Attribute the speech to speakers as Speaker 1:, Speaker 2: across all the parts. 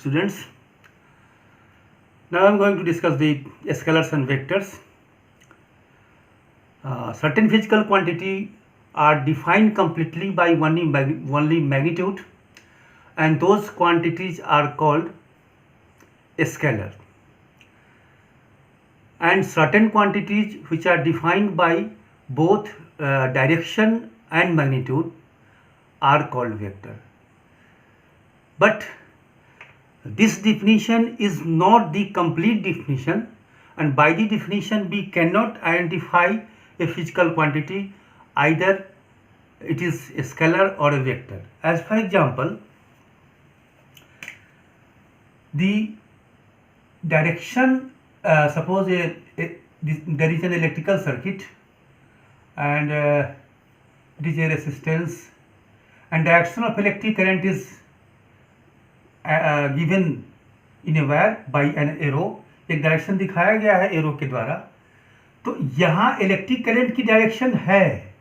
Speaker 1: students. Now I am going to discuss the scalars and vectors. Certain physical quantity are defined completely by only magnitude, and those quantities are called scalar. And certain quantities which are defined by both direction and magnitude are called vector. But this definition is not the complete definition, and by the definition we cannot identify a physical quantity, either it is a scalar or a vector. As for example, the direction, suppose there is an electrical circuit and it is a resistance, and direction of electric current is given in a wire by an arrow. एक direction दिखाया गया है arrow के द्वारा, तो यहाँ electric current की direction है,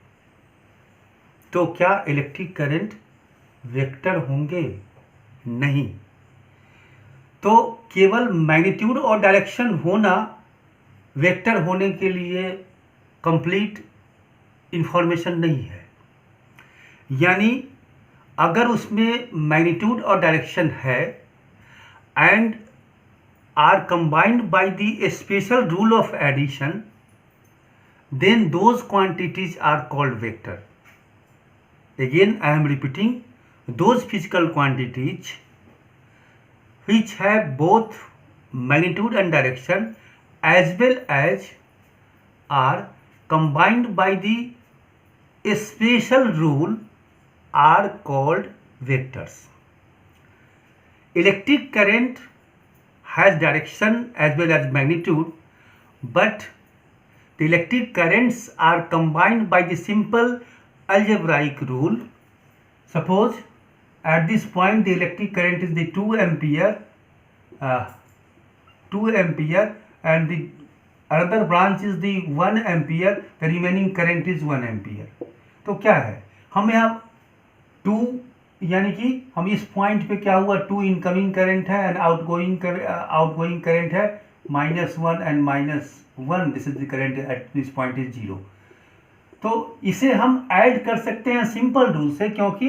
Speaker 1: तो क्या इलेक्ट्रिक करंट वेक्टर होंगे? नहीं। तो केवल मैग्नीट्यूड और डायरेक्शन होना वेक्टर होने के लिए कंप्लीट इंफॉर्मेशन नहीं है। यानी अगर उसमें मैग्नीट्यूड और डायरेक्शन है and are combined by the special rule of addition, then those quantities are called vector. Again I am repeating, those physical quantities which have both magnitude and direction as well as are combined by the special rule are called vectors. Electric current has direction as well as magnitude, but the electric currents are combined by the simple algebraic rule. Suppose at this point the electric current is the 2 ampere and the another branch is the 1 ampere, the remaining current is 1 ampere. तो क्या है, हम यहाँ 2 यानी कि हम इस point पे क्या हुआ, 2 इनकमिंग करंट है एंड आउटगोइंग करंट है -1 and -1, this is the current at this point is 0. तो इसे हम ऐड कर सकते हैं सिंपल रूल से, क्योंकि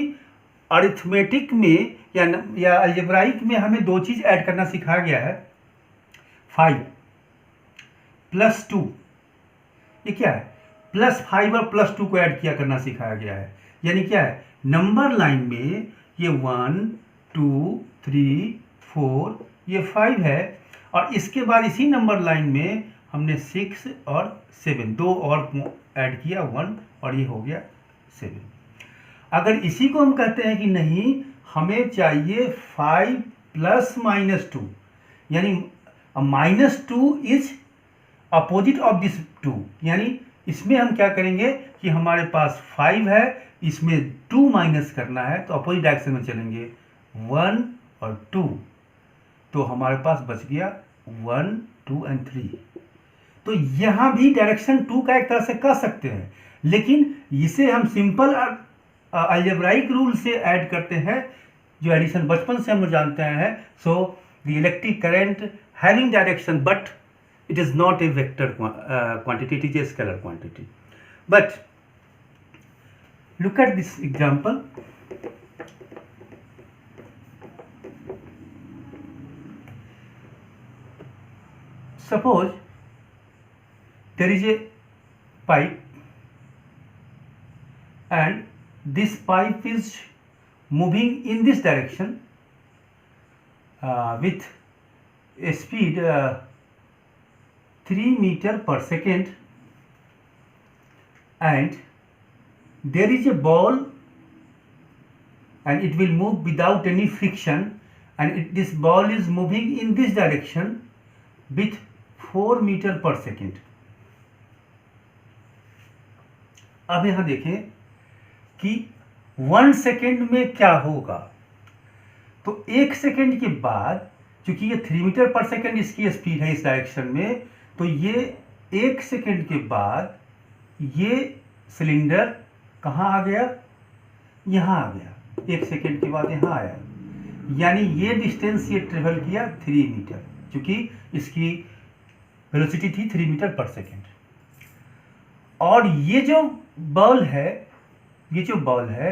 Speaker 1: अरिथमेटिक में या अलजेब्राइक में हमें दो चीज ऐड करना सिखाया गया है. 5 + 2, ये क्या है, +5 और +2 को ऐड किया करना सिखाया गया है. यानी क्या है, नंबर लाइन में ये 1 2 3 4 ये 5 है, और इसके बाद इसी नंबर लाइन में हमने 6 और 7 दो और ऐड किया 1, और ये हो गया 7. अगर इसी को हम कहते हैं कि नहीं, हमें चाहिए 5 + -2, यानी -2 इज अपोजिट ऑफ दिस 2. यानी इसमें हम क्या करेंगे कि हमारे पास 5 है, इसमें 2 माइनस करना है, तो अपोजिट डायरेक्शन में चलेंगे 1 और 2, तो हमारे पास बच गया 1 2 और 3. तो यहाँ भी डायरेक्शन 2 का एक तरह से कह सकते हैं, लेकिन इसे हम सिंपल अलजेब्राइक रूल से ऐड करते हैं, जो एडिशन बचपन से हम जानते हैं. So the electric current having direction, but it is not a vector quantity, it is a scalar quantity. But look at this example. Suppose there is a pipe and this pipe is moving in this direction with a speed 3 meters per second, and there is a ball and it will move without any friction, and this ball is moving in this direction with 4 meters per second. अब यहाँ देखें कि 1 second में क्या होगा. तो 1 second के बाद, चूंकि ये 3 मीटर पर सेकेंड इसकी स्पीड है इस डायरेक्शन में, तो ये 1 सेकेंड के बाद ये सिलेंडर कहाँ आ गया, यहाँ आ गया. 1 सेकेंड के बाद यहाँ आया. यानी ये डिस्टेंस ये ट्रेवल किया 3 मीटर, क्योंकि इसकी वेलोसिटी थी 3 मीटर पर सेकेंड। और ये जो बॉल है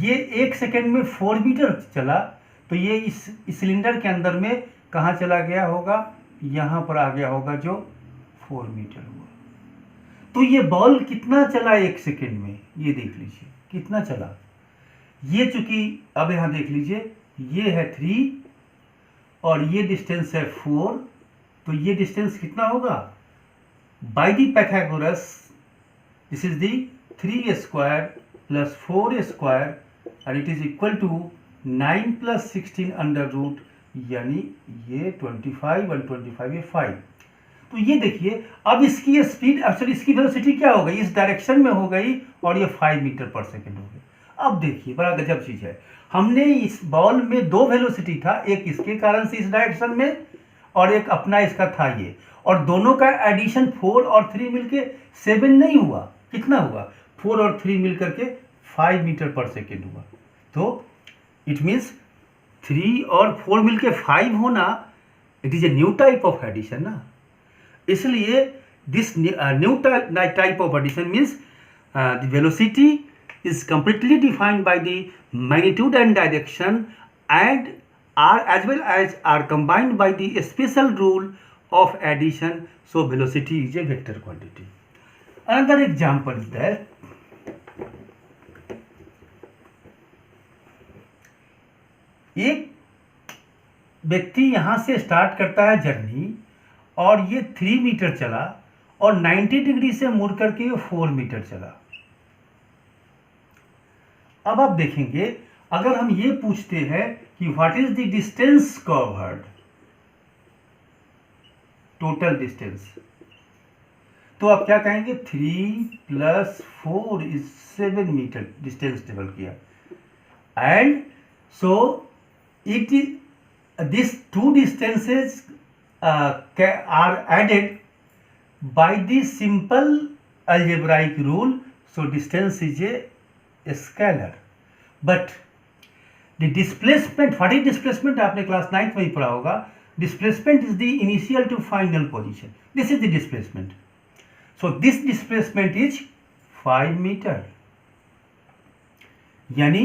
Speaker 1: ये 1 सेकेंड में 4 मीटर चला, तो ये इस सिलेंडर के अंदर में कहाँ चला गया होगा, यहाँ पर आ गया होगा, जो 4 मीटर हुआ। तो ये बॉल कितना चला 1 सेकेंड में, ये देख लीजिए कितना चला। ये चूंकि अब यहाँ देख लीजिए, ये है 3 और ये डिस्टेंस है 4, तो ये डिस्टेंस कितना होगा, by the Pythagoras this is the 3 square plus 4 square और it is equal to 9 plus 16 under root, यानी ये 25 और 25 ये 5। तो ये देखिए अब इसकी स्पीड, एक्चुअली इसकी वेलोसिटी क्या हो गई, इस डायरेक्शन में हो गई और ये 5 मीटर पर सेकेंड हो गई। अब देखिए बड़ा गजब चीज है, हमने इस बॉल में 2 वेलोसिटी था, एक इसके कारण से इस डायरेक्शन में और एक अपना इसका था ये, और दोनों का एडिशन 4 और 3 मिलके 7 नहीं हुआ, कितना हुआ, 4 और 3 मिलकर के 5 मीटर पर सेकेंड हुआ। तो इट मीन्स 3 और 4 मिलके 5 होना, it is a new type of addition ना, इसलिए this new type of addition means the velocity is completely defined by the magnitude and direction and are as well as are combined by the special rule of addition. So velocity is a vector quantity. Another example is there. एक व्यक्ति यहां से start करता है journey और ये 3 metre चला और 90 डिग्री से मुड़ करके ये 4 मीटर चला। अब आप देखेंगे, अगर हम ये पूछते हैं कि what is the distance covered, total distance, तो आप क्या कहेंगे, 3 plus 4 is 7 metre distance travel किया। And so it is this 2 distances are added by the simple algebraic rule. So distance is a scalar, but the displacement, what is displacement, आपने class 9th में ही पढ़ा होगा, displacement is the initial to final position, this is the displacement, so this displacement is 5 meter, यानी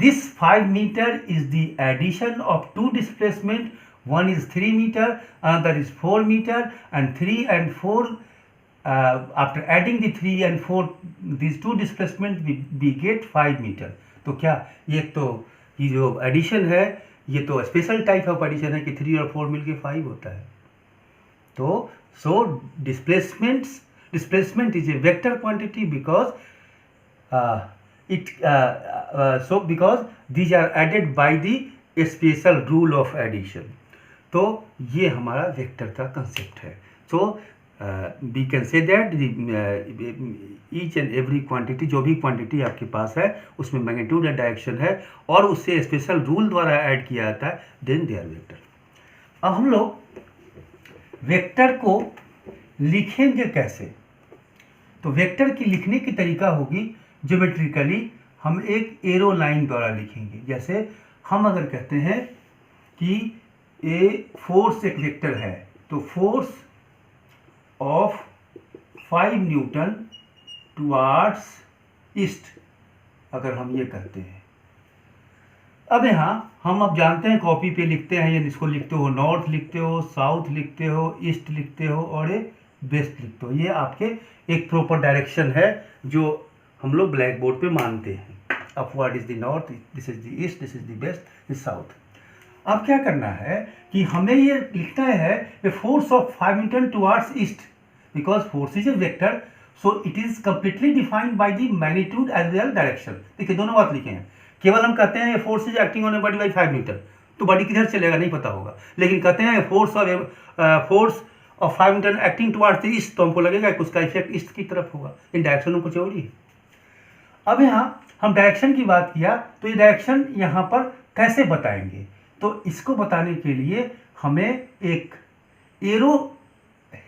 Speaker 1: this 5 meter is the addition of 2 displacement, one is 3 meter, another is 4 meter, and 3 and 4 after adding the 3 and 4 these 2 displacement we get 5 meter। तो क्या ये तो ये जो addition है ये तो स्पेशल टाइप ऑफ एडिशन है कि 3 और 4 मिलके 5 होता है। तो so displacement is a vector quantity because because these are added by the special rule of addition. तो ये हमारा वेक्टर का कंसेप्ट है। सो we can say that each and every quantity, जो भी क्वांटिटी आपके पास है उसमें मैग्नीट्यूड या डायरेक्शन है और उससे स्पेशल रूल द्वारा ऐड किया जाता है, देन दे आर वेक्टर। अब हम लोग वेक्टर को लिखेंगे कैसे, तो वेक्टर की लिखने की तरीका होगी ज्योमेट्रिकली, हम एक एरो लाइन द्वारा लिखेंगे। जैसे हम अगर कहते हैं कि ए फोर्स एक वेक्टर है, तो force of 5 newton towards east, अगर हम ये करते हैं। अब यहाँ हम अब जानते हैं, कॉपी पे लिखते हैं, या इसको लिखते हो नॉर्थ लिखते हो, साउथ लिखते हो, ईस्ट लिखते हो और ये वेस्ट लिखते हो। ये आपके एक प्रॉपर डायरेक्शन है जो हम लोग ब्लैक बोर्ड पे मानते हैं। Upward is the north, this is the east, this is the west, this south. अब क्या करना है कि हमें ये लिखना है a force of 5 newton towards east, because force is a vector, so it is completely defined by the magnitude as well direction. देखिए दोनों बात लिखे हैं, केवल हम कहते हैं force is acting on a body by 5 newton, तो बॉडी किधर चलेगा नहीं पता होगा, लेकिन कहते हैं force of 5 Newton acting towards the east, तो हमको लगेगा कि उसका इफेक्ट ईस्ट की तरफ होगा, इन डायरेक्शन कुछ और ही। अब यहाँ हम डायरेक्शन की बात किया, तो ये डायरेक्शन यहाँ पर कैसे बताएंगे, तो इसको बताने के लिए हमें एक एरो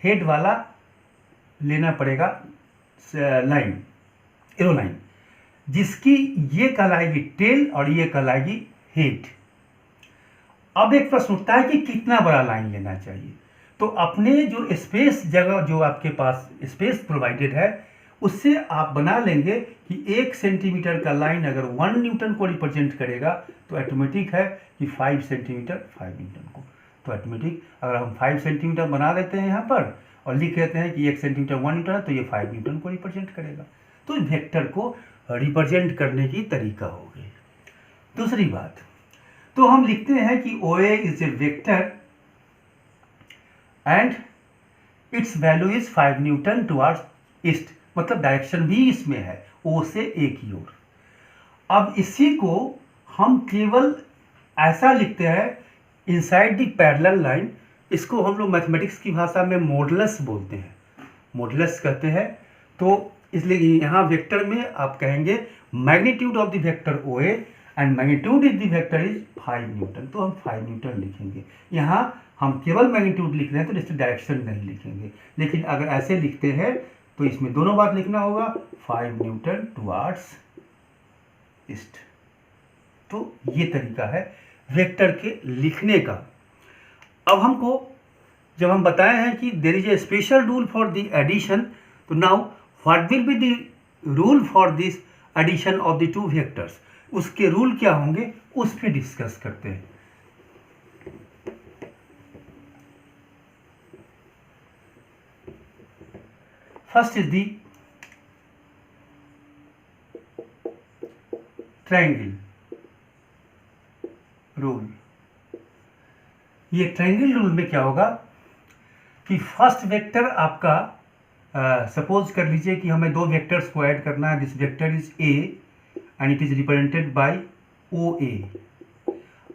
Speaker 1: हेड वाला लेना पड़ेगा लाइन, एरो लाइन, जिसकी ये कहलाएगी टेल और ये कहलाएगी हेड। अब एक प्रश्न उठता है कि कितना बड़ा लाइन लेना चाहिए। तो अपने जो स्पेस जगह जो आपके पास स्पेस प्रोवाइडेड है उससे आप बना लेंगे कि 1 सेंटीमीटर का लाइन अगर 1 न्यूटन को रिप्रेजेंट करेगा तो ऑटोमेटिक है कि 5 सेंटीमीटर 5 न्यूटन को। तो ऑटोमेटिक अगर हम 5 सेंटीमीटर बना देते हैं यहाँ पर और लिख देते हैं कि 1 सेंटीमीटर 1 न्यूटन है तो ये 5 न्यूटन को रिप्रेजेंट करेगा। तो वेक्टर को रिप्रेजेंट करने की तरीका हो गई। दूसरी बात, तो हम लिखते हैं कि OA is a vector and it's value is 5 Newton towards east, मतलब डायरेक्शन भी इसमें है O से A की ओर। अब इसी को हम केवल ऐसा लिखते हैं इनसाइड द पैरेलल लाइन, इसको हम लोग मैथमेटिक्स की भाषा में मॉडुलस बोलते हैं, मॉडुलस कहते हैं। तो इसलिए यहाँ वेक्टर में आप कहेंगे magnitude of the vector OA and magnitude is the vector is 5 newton, तो हम 5 न्यूटन लिखेंगे। यहाँ हम केवल मैग्नीट्यूड लिख रहे हैं तो इससे डायरेक्शन नहीं लिखेंगे, लेकिन अगर ऐसे लिखते हैं तो इसमें दोनों बात लिखना होगा 5 न्यूटन टुवर्ड्स ईस्ट। तो ये तरीका है वेक्टर के लिखने का। अब हमको जब हम बताए हैं कि there is a special rule for the addition, तो now what will be the rule for this addition of the two vectors, उसके रूल क्या होंगे उस पर डिस्कस करते हैं। First is the triangle rule. ये ट्रायंगल रूल में क्या होगा कि फर्स्ट वेक्टर आपका सपोज कर लीजिए कि हमें दो वेक्टर्स को ऐड करना है। This vector is A and it is represented by OA.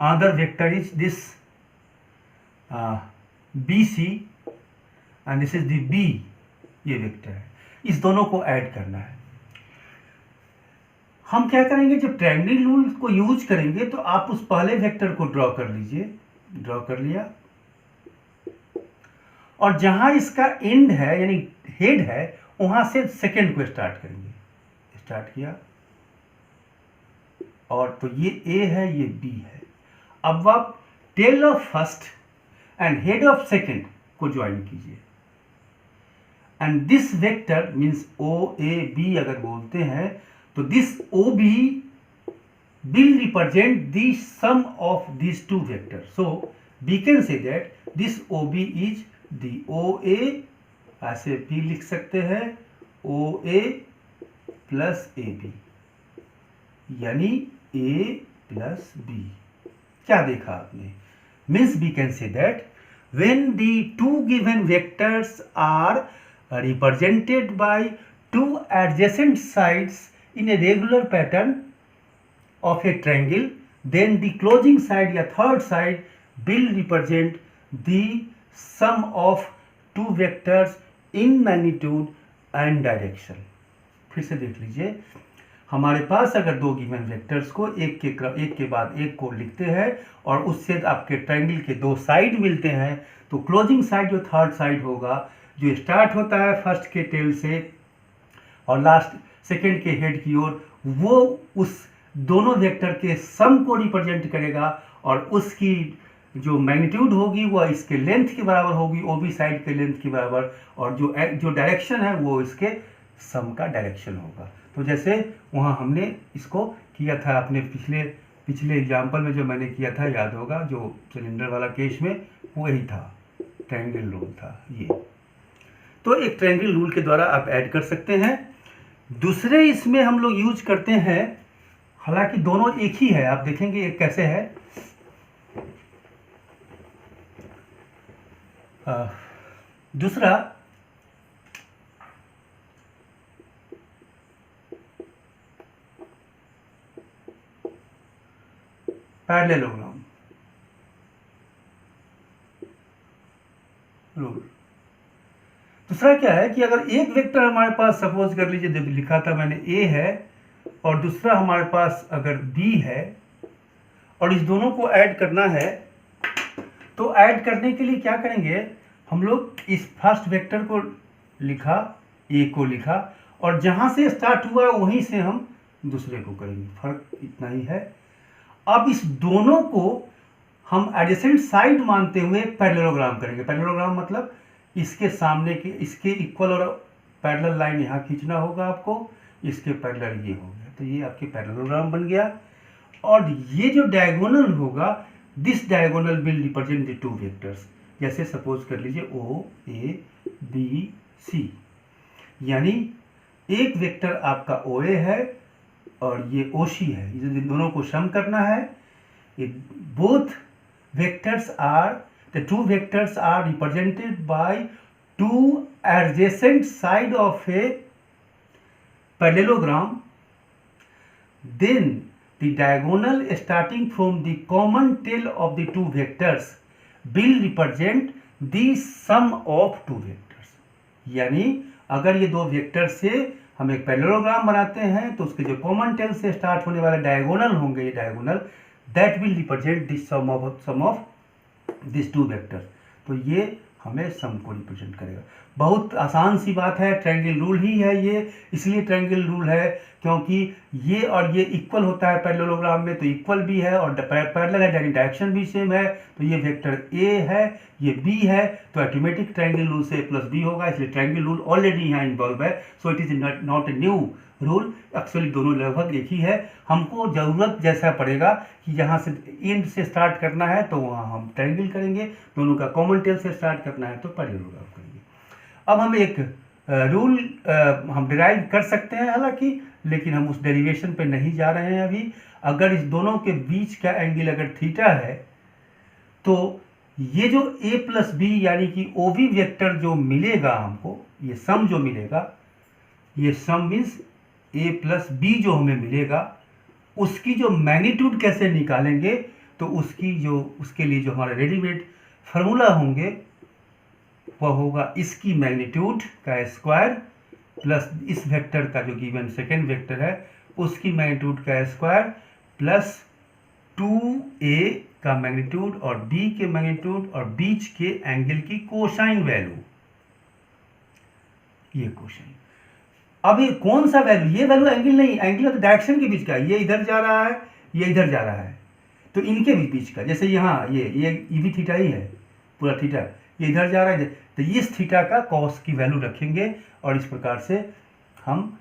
Speaker 1: Another vector is this BC and this is the B, ये वेक्टर है। इस दोनों को ऐड करना है। हम क्या करेंगे, जब ट्रायंगल रूल को यूज करेंगे तो आप उस पहले वेक्टर को ड्रॉ कर लीजिए, ड्रॉ कर लिया, और जहां इसका एंड है यानी हेड है वहां से सेकंड को स्टार्ट करेंगे। स्टार्ट किया और तो ये A है, ये B है। अब आप tail of first and head of second को ज्वाइन कीजिए and this vector means OAB अगर बोलते हैं तो this OB will represent the sum of these two vectors. So we can say that this OB is the OA, ऐसे भी लिख सकते हैं OA plus AB, यानी A plus B। क्या देखा आपने? Means we can say that when the two given vectors are represented by two adjacent sides in a regular pattern of a triangle, then the closing side या third side will represent the sum of two vectors in magnitude and direction। फिर से देख लीजिए, हमारे पास अगर दो given vectors को एक के बाद एक को लिखते हैं और उससे आपके ट्रायंगल के दो साइड मिलते हैं, तो क्लोजिंग साइड जो थर्ड साइड होगा, जो स्टार्ट होता है फर्स्ट के टेल से और लास्ट सेकेंड के हेड की ओर, वो उस दोनों वेक्टर के सम को रिप्रेजेंट करेगा और उसकी जो मैग्नीट्यूड होगी वो इसके लेंथ के बराबर होगी, OB साइड के लेंथ के बराबर, और जो डायरेक्शन है वो इसके सम का डायरेक्शन होगा। तो जैसे वहाँ हमने इसको किया था अपने पिछले एग्जाम्पल में जो मैंने किया था, याद होगा, जो सिलेंडर वाला केस में वही था, ट्रायंगल रूल था ये। तो एक ट्रायंगल रूल के द्वारा आप ऐड कर सकते हैं। दूसरे इसमें हम लोग यूज करते हैं, हालांकि दोनों एक ही है, आप देखेंगे एक कैसे है। दूसरा पैरेललोग्राम रूल। दूसरा क्या है कि अगर एक वेक्टर हमारे पास सपोज कर लीजिए, जब लिखा था मैंने A है और दूसरा हमारे पास अगर B है और इस दोनों को ऐड करना है, तो ऐड करने के लिए क्या करेंगे हम लोग, इस फर्स्ट वेक्टर को लिखा, A को लिखा, और जहां से स्टार्ट हुआ वहीं से हम दूसरे को करेंगे, फर्क इतना ही है। अब इस दोनों को हम एडजेसेंट साइड मानते हुए एक पैरेललोग्राम करेंगे। पैरेललोग्राम मतलब इसके सामने के इसके इक्वल और पैरेलल लाइन यहाँ खींचना होगा आपको, इसके पैरेलल ये हो गया, तो ये आपके पैरेललोग्राम बन गया। और ये जो डायगोनल होगा, this diagonal will represent the two vectors. जैसे सपोज कर लीजिए ओ ए बी सी, यानी एक वेक्टर आपका ओ ए है और ये ओ सी है, ये दोनों को सम करना है। Both vectors are the two vectors are represented by two adjacent side of a parallelogram. Then the diagonal starting from the common tail of the two vectors will represent the sum of two vectors. यानी अगर ये दो vector से हम एक parallelogram बनाते हैं तो उसके जो कॉमन टेल से स्टार्ट होने वाले डायगोनल होंगे, ये diagonal that will represent the sum of these two vectors. तो ये हमें सम को रिप्रेजेंट करेगा। बहुत आसान सी बात है, ट्रायंगल रूल ही है ये, इसलिए ट्रायंगल रूल है क्योंकि ये और ये इक्वल होता है पैरेललोग्राम में, तो इक्वल भी है और पैरेलल है यानी डायरेक्शन भी सेम है। तो ये वेक्टर ए है, ये बी है, तो ऑटोमेटिक ट्रायंगल रूल से ए प्लस बी होगा, इसलिए ट्रायंगल रूल ऑलरेडी यहाँ इन्वॉल्व है। सो it is not a new rule, actually दोनों लगभग एक ही है। हमको ज़रूरत जैसा पड़ेगा कि यहाँ से एंड से स्टार्ट करना है तो वहाँ हम ट्रायंगल करेंगे, दोनों का कॉमन टेल से स्टार्ट करना है तो पैरेललोग्राम करेंगे। अब हम एक रूल हम डिराइव कर सकते हैं हालांकि, लेकिन हम उस डेरिवेशन पे नहीं जा रहे हैं अभी। अगर इस दोनों के बीच का एंगल अगर थीटा है तो ये जो a प्लस बी यानी कि ओ बी वेक्टर जो मिलेगा हमको, ये सम जो मिलेगा, ये सम मीन्स a प्लस बी जो हमें मिलेगा, उसकी जो मैग्नीट्यूड कैसे निकालेंगे, तो उसके लिए जो हमारे रेडीमेड फार्मूला होंगे वह होगा इसकी मैग्नीट्यूड का स्क्वायर प्लस इस वेक्टर का जो गिवन सेकेंड वेक्टर है उसकी मैग्नीट्यूड का स्क्वायर प्लस 2a का मैग्नीट्यूड और b के मैग्नीट्यूड और बीच के एंगल की कोसाइन वैल्यू, ये कोसाइन। अब ये कौन सा वैल्यू, ये वैल्यू एंगल नहीं, एंगल तो डायरेक्शन के बीच का, ये इधर जा रहा है, ये इधर जा रहा है, तो इनके भी बीच का, जैसे यहाँ ये भी थीटा ही है, पूरा थीटा, ये इधर जा रहा है, तो इस थीटा का कॉस की वैल्यू रखेंगे और इस प्रकार से हम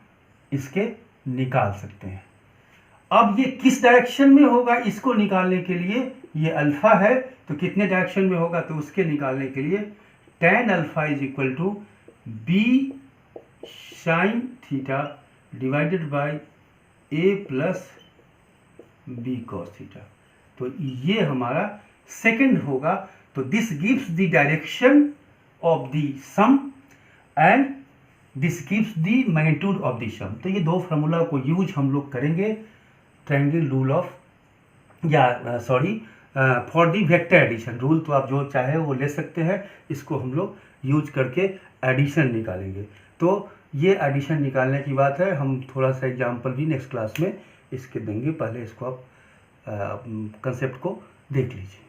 Speaker 1: इसके निकाल सकते हैं। अब ये किस डायरेक्शन में होगा इसको निकालने के लिए, ये अल्फा है तो कितने डायरेक्शन में होगा, तो उसके निकालने के लिए tan alpha is equal to b sine theta divided by a plus b cos theta, तो ये हमारा सेकंड होगा। तो this gives the direction of the sum and this gives the magnitude of the sum. तो ये दो formula को use हम लोग करेंगे triangle rule of for the vector addition rule. तो आप जो चाहे वो ले सकते हैं, इसको हम लोग यूज करके एडिशन निकालेंगे। तो ये एडिशन निकालने की बात है, हम थोड़ा सा एग्जांपल भी नेक्स्ट क्लास में इसके देंगे, पहले इसको आप कंसेप्ट को देख लीजिए।